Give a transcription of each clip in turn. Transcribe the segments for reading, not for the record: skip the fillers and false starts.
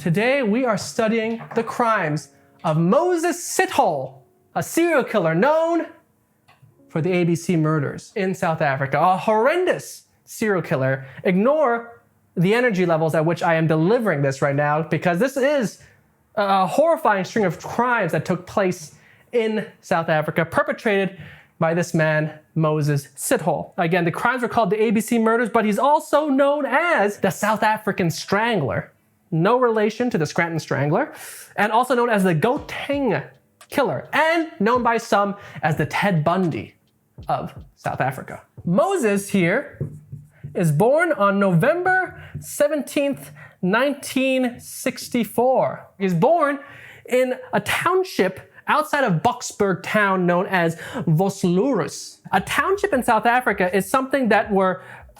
Today we are studying the crimes of Moses Sithole, a serial killer known for the ABC murders in South Africa. A horrendous serial killer. Ignore the energy levels at which I am delivering this right now, because this is a horrifying string of crimes that took place in South Africa, perpetrated by this man, Moses Sithole. Again, the crimes were called the ABC murders, but he's also known as the South African Strangler. No relation to the Scranton Strangler, and also known as the Gauteng Killer, and known by some as the Ted Bundy of South Africa. Moses here is born on November 17th, 1964. He's born in a township outside of Boksburg town known as Vosloorus. A township in South Africa is something that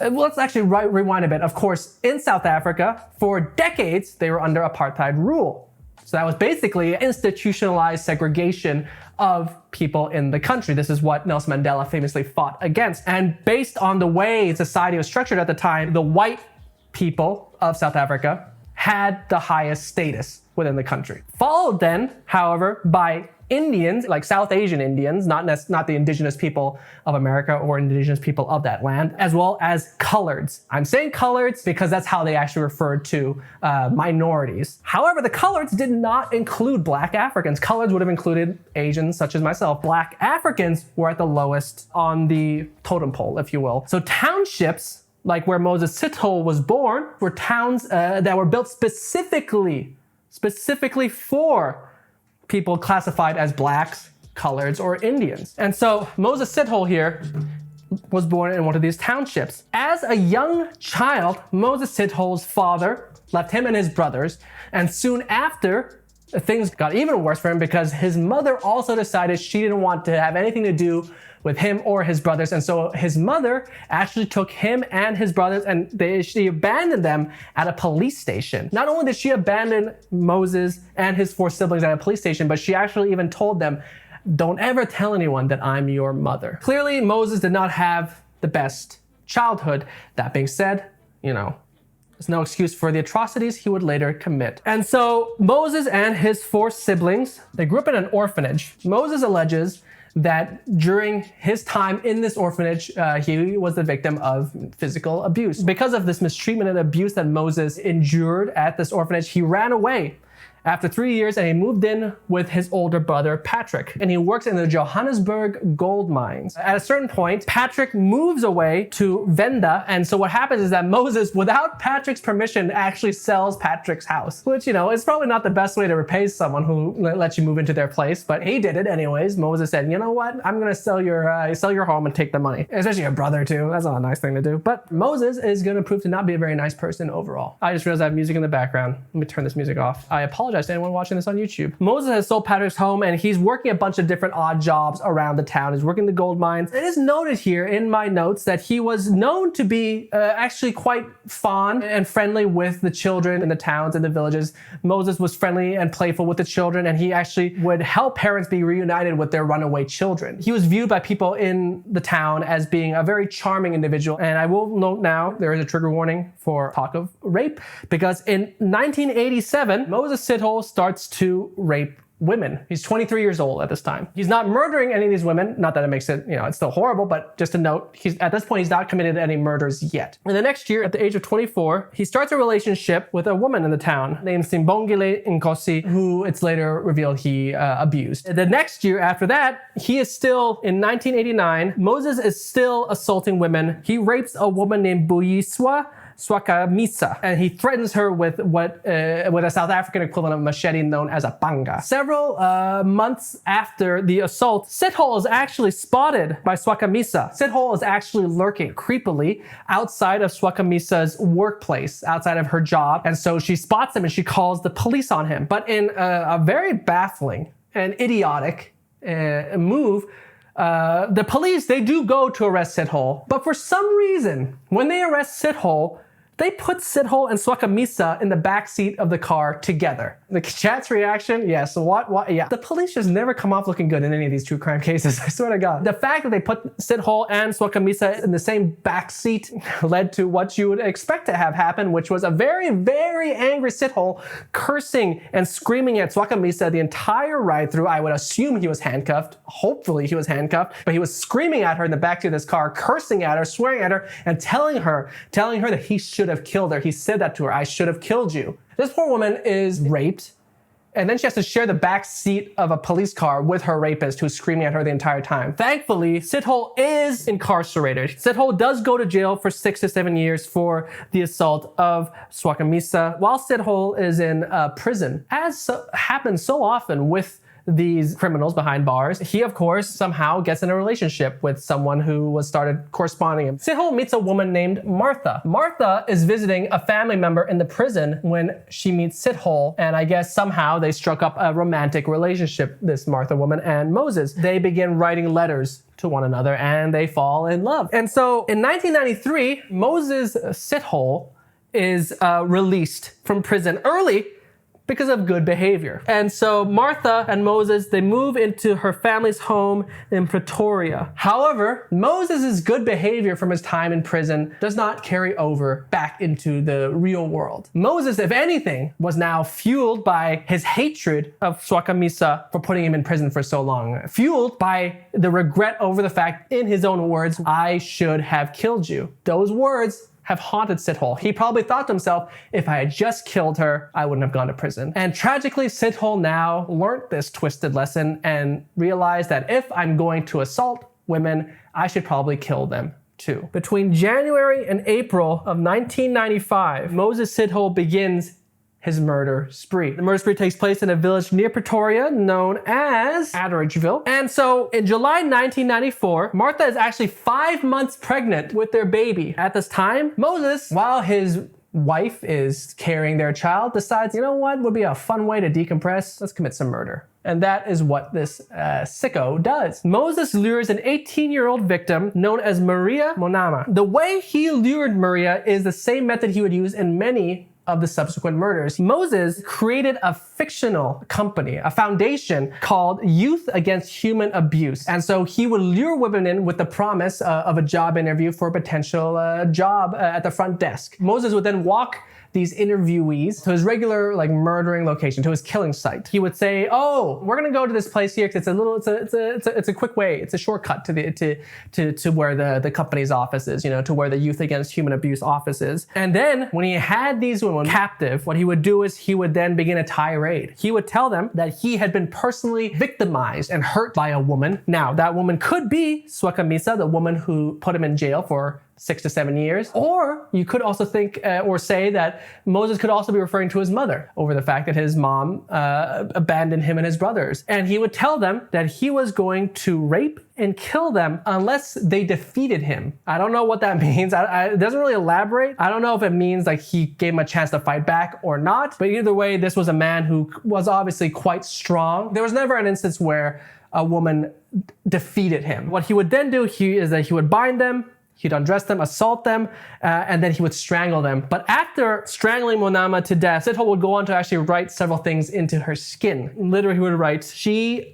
let's actually rewind a bit. Of course, in South Africa, for decades, they were under apartheid rule. So that was basically institutionalized segregation of people in the country. This is what Nelson Mandela famously fought against. And based on the way society was structured at the time, the white people of South Africa had the highest status within the country. Followed then, however, by Indians, like South Asian Indians, not the indigenous people of America or indigenous people of that land, as well as coloreds. I'm saying coloreds because that's how they actually referred to minorities. However, the coloreds did not include black Africans. Coloreds would have included Asians such as myself. Black Africans were at the lowest on the totem pole, if you will. So townships, like where Moses Sithole was born, were towns that were built specifically for people classified as blacks, coloreds, or Indians. And so Moses Sithole here was born in one of these townships. As a young child, Moses Sithole's father left him and his brothers, and soon after, things got even worse for him because his mother also decided she didn't want to have anything to do with him or his brothers. And so his mother actually took him and his brothers and she abandoned them at a police station. Not only did she abandon Moses and his 4 siblings at a police station, but she actually even told them, "Don't ever tell anyone that I'm your mother." Clearly, Moses did not have the best childhood. That being said, there's no excuse for the atrocities he would later commit. And so Moses and his 4 siblings, they grew up in an orphanage. Moses alleges that during his time in this orphanage, he was the victim of physical abuse. Because of this mistreatment and abuse that Moses endured at this orphanage, he ran away after 3 years and he moved in with his older brother, Patrick. And he works in the Johannesburg gold mines. At a certain point, Patrick moves away to Venda. And so what happens is that Moses, without Patrick's permission, actually sells Patrick's house, which, is probably not the best way to repay someone who lets you move into their place, but he did it anyways. Moses said, "You know what? I'm going to sell your home and take the money." Especially your brother too. That's not a nice thing to do. But Moses is going to prove to not be a very nice person overall. I just realized I have music in the background. Let me turn this music off. I apologize to anyone watching this on YouTube. Moses has sold Patrick's home and he's working a bunch of different odd jobs around the town. He's working the gold mines. It is noted here in my notes that he was known to be actually quite fond and friendly with the children in the towns and the villages. Moses was friendly and playful with the children, and he actually would help parents be reunited with their runaway children. He was viewed by people in the town as being a very charming individual. And I will note now, there is a trigger warning for talk of rape, because in 1987, Moses Sithole starts to rape women. He's 23 years old at this time. He's not murdering any of these women. Not that it makes it, it's still horrible, but just to note, at this point, he's not committed any murders yet. And the next year, at the age of 24, he starts a relationship with a woman in the town named Simbongile Nkosi, who it's later revealed he abused. The next year after that, he is still, in 1989, Moses is still assaulting women. He rapes a woman named Buyiswa Swakamisa, and he threatens her with with a South African equivalent of machete known as a panga. Several months after the assault, Sithole is actually spotted by Swakamisa. Sithole is actually lurking creepily outside of Swakamisa's workplace, outside of her job, and so she spots him and she calls the police on him. But in a very baffling and idiotic move, the police, they do go to arrest Sithole, but for some reason, when they arrest Sithole, They put Sithole and Swakamisa in the backseat of the car together. The chat's reaction, yes, what, yeah. The police just never come off looking good in any of these true crime cases, I swear to God. The fact that they put Sithole and Swakamisa in the same backseat led to what you would expect to have happen, which was a very, very angry Sithole cursing and screaming at Swakamisa the entire ride through. I would assume he was handcuffed. Hopefully he was handcuffed, but he was screaming at her in the backseat of this car, cursing at her, swearing at her, and telling her that he should have killed her. He said that to her, I should have killed you. This poor woman is raped, and then she has to share the back seat of a police car with her rapist who's screaming at her the entire time. Thankfully, Sithole is incarcerated. Sithole does go to jail for 6 to 7 years for the assault of Swakamisa, while Sithole is in prison. As happens so often with these criminals behind bars, he of course somehow gets in a relationship with someone who was started corresponding him. Sithole meets a woman named Martha. Martha is visiting a family member in the prison when she meets Sithole, and I guess somehow they struck up a romantic relationship, this Martha woman and Moses. They begin writing letters to one another and they fall in love. And so in 1993, Moses Sithole is released from prison early because of good behavior. And so Martha and Moses, they move into her family's home in Pretoria. However, Moses' good behavior from his time in prison does not carry over back into the real world. Moses, if anything, was now fueled by his hatred of Swakamisa for putting him in prison for so long. Fueled by the regret over the fact, in his own words, I should have killed you. Those words have haunted Sithole. He probably thought to himself, if I had just killed her, I wouldn't have gone to prison. And tragically, Sithole now learned this twisted lesson and realized that if I'm going to assault women, I should probably kill them too. Between January and April of 1995, Moses Sithole begins his murder spree. The murder spree takes place in a village near Pretoria known as Aderidgeville. And so in July 1994, Martha is actually 5 months pregnant with their baby. At this time, Moses, while his wife is carrying their child, decides, you know what would be a fun way to decompress? Let's commit some murder. And that is what this sicko does. Moses lures an 18-year-old victim known as Maria Monama. The way he lured Maria is the same method he would use in many of the subsequent murders. Moses created a fictional company, a foundation called Youth Against Human Abuse. And so he would lure women in with the promise of a job interview for a potential job at the front desk. Moses would then walk these interviewees to his regular murdering location, to his killing site. He would say, "Oh, we're gonna go to this place here because it's a quick way, it's a shortcut to where the company's office is, to where the Youth Against Human Abuse office is." And then when he had these women captive, what he would do is he would then begin a tirade. He would tell them that he had been personally victimized and hurt by a woman. Now, that woman could be Swakamisa, the woman who put him in jail for 6 to 7 years. Or you could also think or say that Moses could also be referring to his mother over the fact that his mom abandoned him and his brothers. And he would tell them that he was going to rape and kill them unless they defeated him. I don't know what that means. It doesn't really elaborate. I don't know if it means he gave him a chance to fight back or not. But either way, this was a man who was obviously quite strong. There was never an instance where a woman defeated him. What he would then do is that he would bind them, he'd undress them, assault them, and then he would strangle them. But after strangling Monama to death, Sithole would go on to actually write several things into her skin. Literally, he would write, she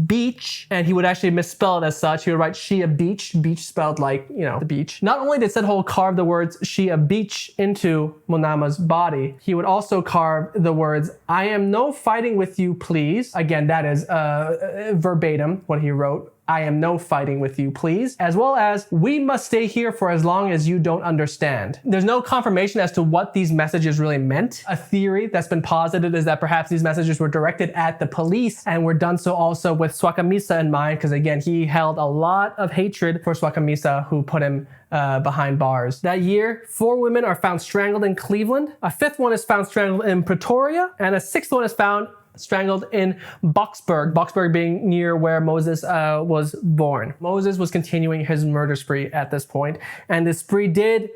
beach, and he would actually misspell it as such. He would write, she a beach spelled like, the beach. Not only did Sithole carve the words, she a beach into Monama's body, he would also carve the words, I am no fighting with you, please. Again, that is verbatim what he wrote. I am no fighting with you, please. As well as, we must stay here for as long as you don't understand. There's no confirmation as to what these messages really meant. A theory that's been posited is that perhaps these messages were directed at the police and were done so also with Swakamisa in mind, because again, he held a lot of hatred for Swakamisa, who put him behind bars. That year, 4 women are found strangled in Cleveland. A 5th one is found strangled in Pretoria, and a 6th one is found strangled in Boksburg being near where Moses was born. Moses was continuing his murder spree at this point, and the spree did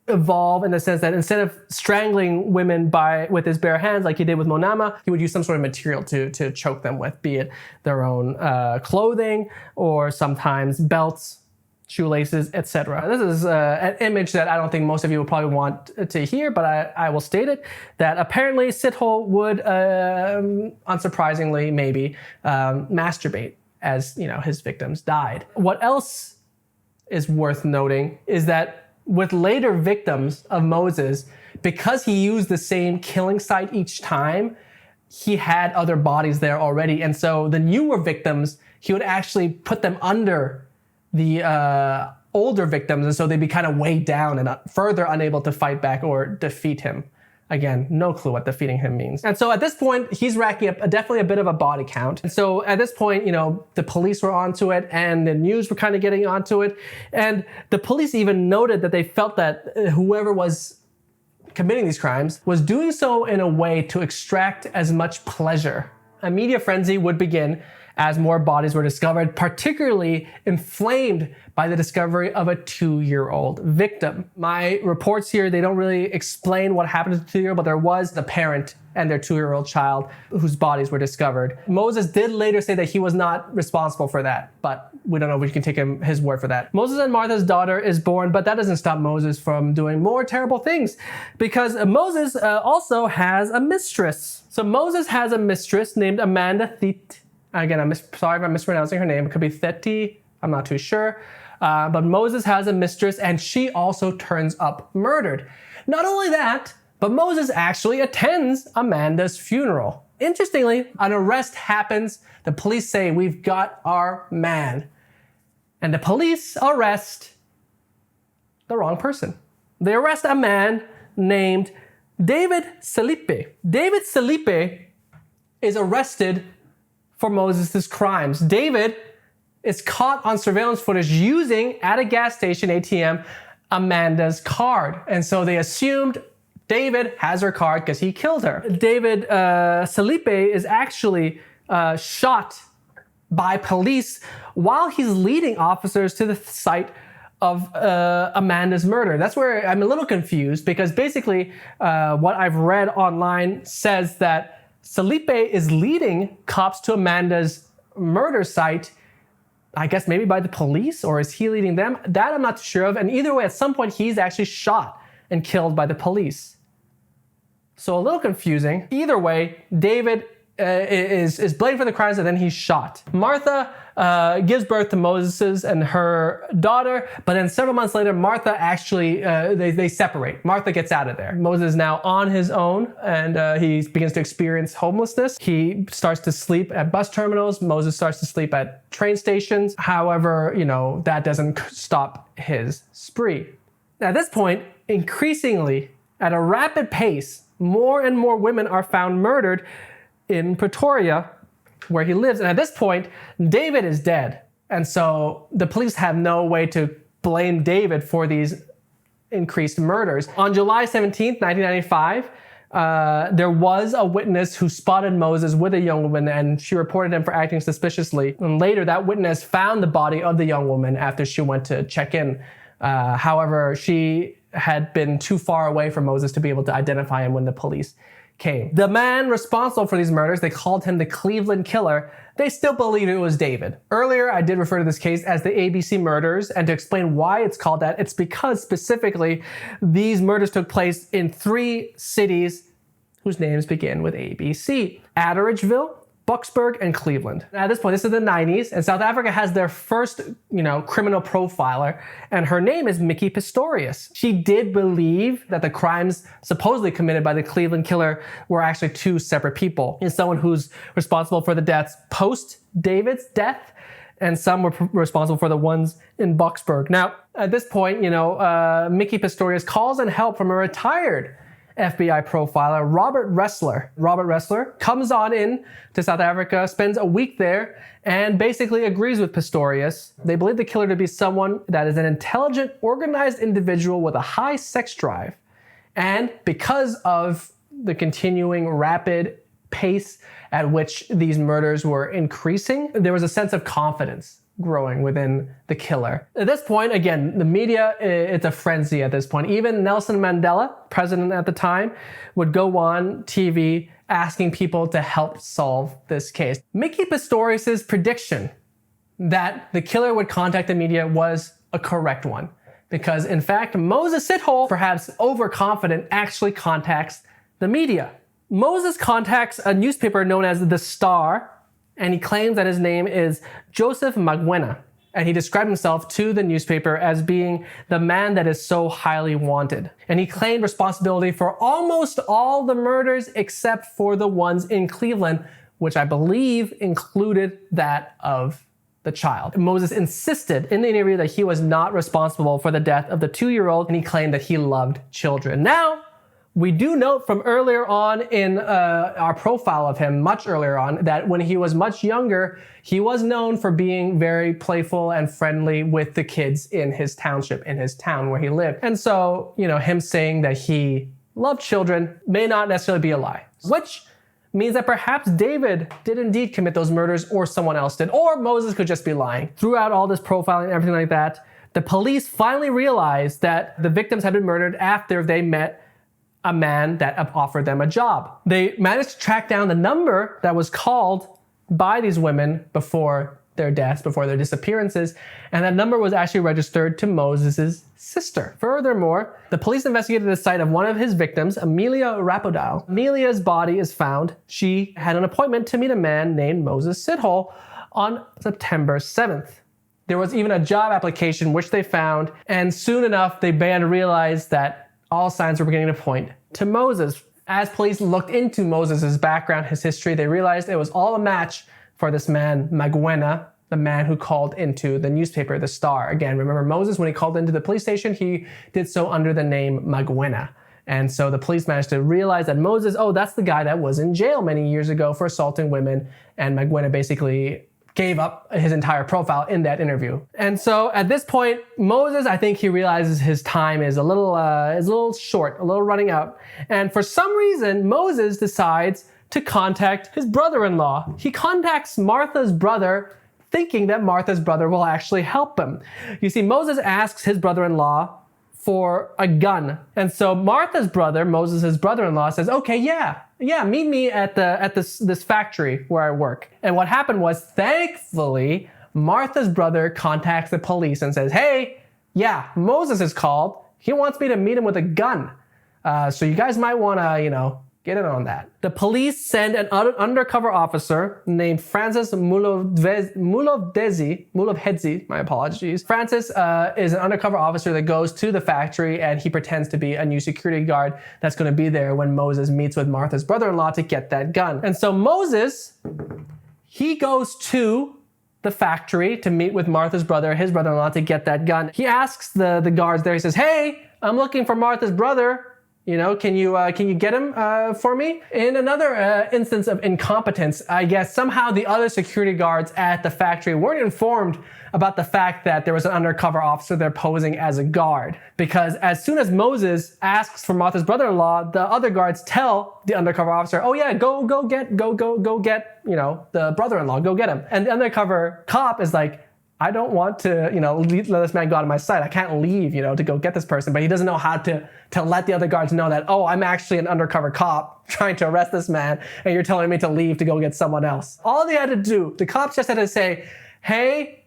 evolve in the sense that instead of strangling women with his bare hands like he did with Monama, he would use some sort of material to choke them with, be it their own clothing or sometimes belts, shoelaces, etc. This is an image that I don't think most of you will probably want to hear, but I will state it, that apparently Sithole would, unsurprisingly maybe, masturbate as his victims died. What else is worth noting is that with later victims of Moses, because he used the same killing site each time, he had other bodies there already. And so the newer victims, he would actually put them under the older victims, and so they'd be kind of weighed down and further unable to fight back or defeat him. Again, no clue what defeating him means. And so at this point, he's racking up definitely a bit of a body count. And so at this point, the police were onto it and the news were kind of getting onto it. And the police even noted that they felt that whoever was committing these crimes was doing so in a way to extract as much pleasure. A media frenzy would begin as more bodies were discovered, particularly inflamed by the discovery of a 2-year-old victim. My reports here, they don't really explain what happened to the 2-year-old, but there was a parent and their 2-year-old child whose bodies were discovered. Moses did later say that he was not responsible for that, but we don't know if we can take his word for that. Moses and Martha's daughter is born, but that doesn't stop Moses from doing more terrible things, because Moses also has a mistress. So Moses has a mistress named Amanda Thit. Again, sorry if I'm mispronouncing her name. It could be Theti. I'm not too sure. But Moses has a mistress, and she also turns up murdered. Not only that, but Moses actually attends Amanda's funeral. Interestingly, an arrest happens. The police say, "We've got our man." And the police arrest the wrong person. They arrest a man named David Selipe. David Selipe is arrested for Moses' crimes. David is caught on surveillance footage using, at a gas station ATM, Amanda's card. And so they assumed David has her card because he killed her. David Selipe is actually shot by police while he's leading officers to the site of Amanda's murder. That's where I'm a little confused, because basically what I've read online says that Selipe is leading cops to Amanda's murder site, I guess maybe by the police, or is he leading them? That I'm not sure of. And either way, at some point, he's actually shot and killed by the police. So a little confusing. Either way, David is blamed for the crimes, and then he's shot. Martha gives birth to Moses and her daughter, but then several months later, Martha actually, they separate. Martha gets out of there. Moses is now on his own, and he begins to experience homelessness. He starts to sleep at bus terminals. Moses starts to sleep at train stations. However, that doesn't stop his spree. At this point, increasingly, at a rapid pace, more and more women are found murdered in Pretoria, where he lives. And at this point, David is dead. And so the police have no way to blame David for these increased murders. On July 17th, 1995, there was a witness who spotted Moses with a young woman, and she reported him for acting suspiciously. And later, that witness found the body of the young woman after she went to check in. However, she had been too far away from Moses to be able to identify him when the police came. The man responsible for these murders, they called him the Cleveland Killer. They still believe it was David. Earlier, I did refer to this case as the ABC murders, and to explain why it's called that, it's because specifically these murders took place in 3 cities whose names begin with ABC: Atteridgeville, Boksburg, and Cleveland. At this point, this is the 90s, and South Africa has their first, criminal profiler, and her name is Mickey Pistorius. She did believe that the crimes supposedly committed by the Cleveland Killer were actually 2 separate people. It's someone who's responsible for the deaths post David's death, and some were responsible for the ones in Boksburg. Now, at this point, Mickey Pistorius calls in help from a retired FBI profiler, Robert Ressler. Robert Ressler comes on in to South Africa, spends a week there, and basically agrees with Pistorius. They believe the killer to be someone that is an intelligent, organized individual with a high sex drive. And because of the continuing rapid pace at which these murders were increasing, there was a sense of confidence growing within the killer. At this point, again, the media, it's a frenzy at this point. Even Nelson Mandela, president at the time, would go on TV asking people to help solve this case. Mickey Pistorius' prediction that the killer would contact the media was a correct one. Because in fact, Moses Sithole, perhaps overconfident, actually contacts the media. Moses contacts a newspaper known as The Star, and he claims that his name is Joseph Magwena. And he described himself to the newspaper as being the man that is so highly wanted. And he claimed responsibility for almost all the murders except for the ones in Cleveland, which I believe included that of the child. Moses insisted in the interview that he was not responsible for the death of the 2-year-old, and he claimed that he loved children. Now, we do note from earlier on in our profile of him, much earlier on, that when he was much younger, he was known for being very playful and friendly with the kids in his township, in his town where he lived. And so, him saying that he loved children may not necessarily be a lie, which means that perhaps David did indeed commit those murders, or someone else did, or Moses could just be lying. Throughout all this profiling and everything like that, the police finally realized that the victims had been murdered after they met a man that offered them a job. They managed to track down the number that was called by these women before their deaths, before their disappearances, and that number was actually registered to Moses' sister. Furthermore, the police investigated the site of one of his victims, Amelia Rapodau. Amelia's body is found. She had an appointment to meet a man named Moses Sithole on September 7th. There was even a job application which they found, and soon enough they began to realize that all signs were beginning to point to Moses. As police looked into Moses' background, his history, they realized it was all a match for this man, Magwena, the man who called into the newspaper, The Star. Again, remember Moses, when he called into the police station, he did so under the name Magwena. And so the police managed to realize that Moses, that's the guy that was in jail many years ago for assaulting women. And Magwena basically gave up his entire profile in that interview. And so at this point, Moses, I think he realizes his time is a little short, a little running out. And for some reason, Moses decides to contact his brother-in-law. He contacts Martha's brother, thinking that Martha's brother will actually help him. You see, Moses asks his brother-in-law for a gun. And so Martha's brother, Moses' brother-in-law, says, okay, yeah, meet me at this factory where I work. And what happened was, thankfully, Martha's brother contacts the police and says, hey, Moses is called. He wants me to meet him with a gun. So you guys might want to, get in on that. The police send an undercover officer named Francis Mulovhedzi, my apologies. Francis is an undercover officer that goes to the factory, and he pretends to be a new security guard that's going to be there when Moses meets with Martha's brother-in-law to get that gun. And so Moses, he goes to the factory to meet with Martha's brother, his brother-in-law, to get that gun. He asks the guards there, he says, hey, I'm looking for Martha's brother. Can you get him for me? In another instance of incompetence, I guess somehow the other security guards at the factory weren't informed about the fact that there was an undercover officer there posing as a guard. Because as soon as Moses asks for Martha's brother-in-law, the other guards tell the undercover officer, oh yeah, go get, the brother-in-law, go get him. And the undercover cop is like, I don't want to, let this man go out of my sight. I can't leave, to go get this person. But he doesn't know how to let the other guards know that, I'm actually an undercover cop trying to arrest this man, and you're telling me to leave to go get someone else. All they had to do, the cops just had to say, hey,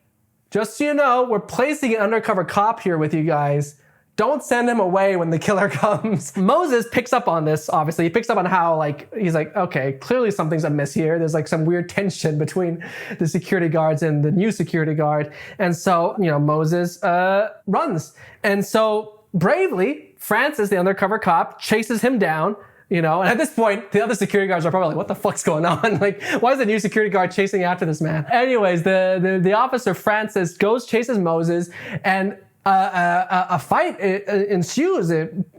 just so you know, we're placing an undercover cop here with you guys. Don't send him away when the killer comes. Moses picks up on this, obviously. He picks up on how, he's like, okay, clearly something's amiss here. There's some weird tension between the security guards and the new security guard. And so, Moses runs. And so, bravely, Francis, the undercover cop, chases him down. And at this point, the other security guards are probably like, what the fuck's going on? Why is the new security guard chasing after this man? Anyways, the officer, Francis, chases Moses, and a fight ensues.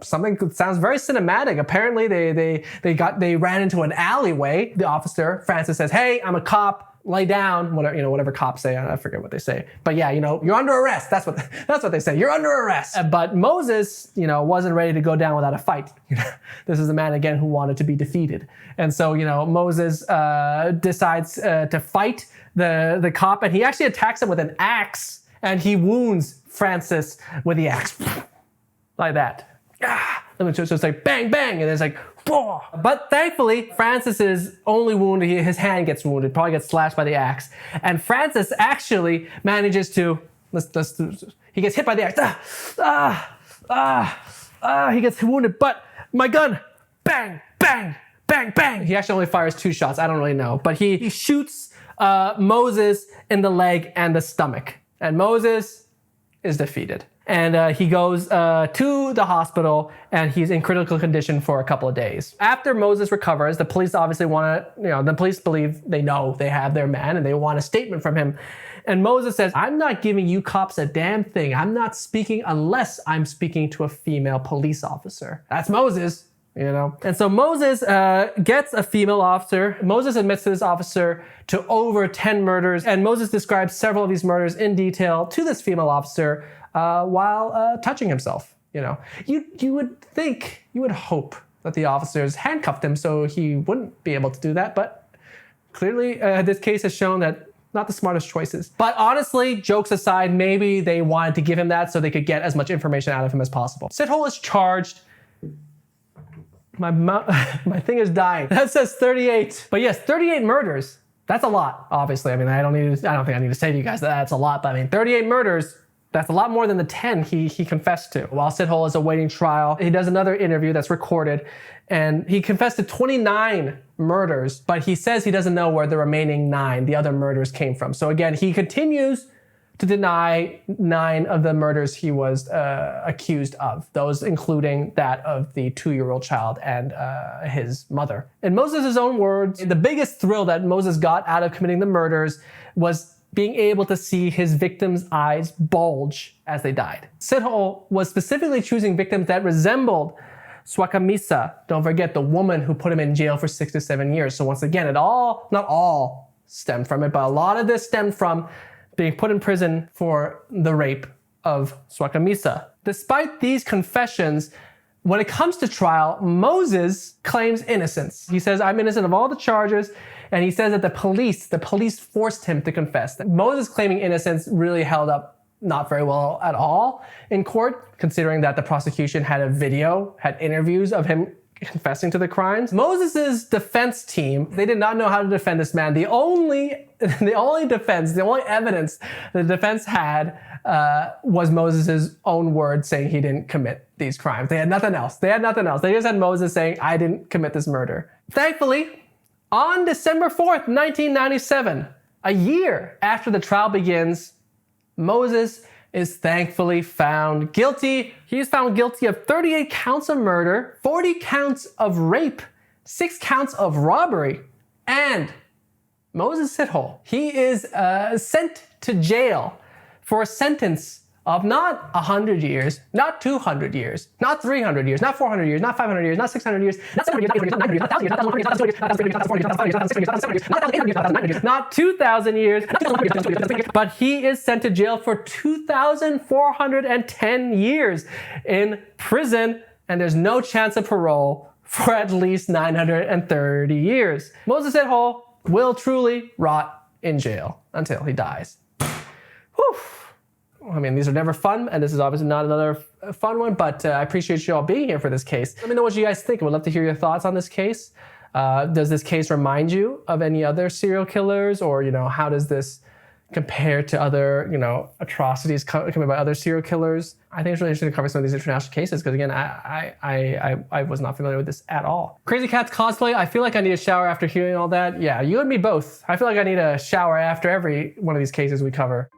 Something that sounds very cinematic. Apparently, they ran into an alleyway. The officer, Francis, says, "Hey, I'm a cop. Lay down." Whatever cops say. I forget what they say. But yeah, you're under arrest. That's what they say. You're under arrest. But Moses, wasn't ready to go down without a fight. This is a man again who wanted to be defeated, and so Moses decides to fight the cop, and he actually attacks him with an axe, and he wounds Francis with the axe. Like that. So it's like bang, bang, and it's like, boom. But thankfully, Francis's only wound, his hand gets wounded, probably gets slashed by the axe. And Francis actually manages to, He gets hit by the axe. He gets wounded, but my gun, bang, bang, bang, bang. He actually only fires 2 shots. I don't really know, but he shoots Moses in the leg and the stomach, and Moses is defeated. And he goes to the hospital, and he's in critical condition for a couple of days. After Moses recovers, the police obviously want to, the police believe they know they have their man, and they want a statement from him. And Moses says, I'm not giving you cops a damn thing. I'm not speaking unless I'm speaking to a female police officer. That's Moses, And so Moses gets a female officer. Moses admits to this officer to over 10 murders. And Moses describes several of these murders in detail to this female officer while touching himself. You would think, you would hope that the officers handcuffed him so he wouldn't be able to do that. But clearly this case has shown that not the smartest choices. But honestly, jokes aside, maybe they wanted to give him that so they could get as much information out of him as possible. Sithole is charged. My thing is dying. That says 38. But yes, 38 murders. That's a lot, obviously. I mean, I don't think I need to say to you guys that that's a lot, but I mean, 38 murders, that's a lot more than the 10 he confessed to. While Sithole is awaiting trial, he does another interview that's recorded, and he confessed to 29 murders, but he says he doesn't know where the remaining 9, the other murders, came from. So again, he continues to deny 9 of the murders he was accused of, those including that of the 2-year-old child and his mother. In Moses' own words, the biggest thrill that Moses got out of committing the murders was being able to see his victims' eyes bulge as they died. Sithole was specifically choosing victims that resembled Swakamisa, don't forget, the woman who put him in jail for 6 to 7 years. So once again, not all stemmed from it, but a lot of this stemmed from being put in prison for the rape of Swakamisa. Despite these confessions, when it comes to trial, Moses claims innocence. He says, I'm innocent of all the charges, and he says that the police forced him to confess. Moses claiming innocence really held up not very well at all in court, considering that the prosecution had a video, had interviews of him confessing to the crimes. Moses' defense team, they did not know how to defend this man. The only evidence the defense had was Moses' own word saying he didn't commit these crimes. They had nothing else. They just had Moses saying, I didn't commit this murder. Thankfully, on December 4th, 1997, a year after the trial begins, Moses is thankfully found guilty. He is found guilty of 38 counts of murder, 40 counts of rape, 6 counts of robbery, and Moses Sithole. He is sent to jail for a sentence of not 100 years, not 200 years, not 300 years, not 400 years, not 500 years, not 600 years, not 700 years, not 900 years, not 1,000 years, not 1,000 years, not 400 years, not 400 years, not 500 years, not 600 years, not 700 years, not 800 years, not 900 years, not 2,000 years, but he is sent to jail for 2,410 years in prison, and there's no chance of parole for at least 930 years. Moses Sithole will truly rot in jail until he dies. Whew. I mean, these are never fun, and this is obviously not another fun one, but I appreciate you all being here for this case. Let me know what you guys think. I would love to hear your thoughts on this case. Does this case remind you of any other serial killers, or, how does this compare to other, atrocities committed by other serial killers? I think it's really interesting to cover some of these international cases, because again, I was not familiar with this at all. Crazy Cat's cosplay, I feel like I need a shower after hearing all that. Yeah, you and me both. I feel like I need a shower after every one of these cases we cover.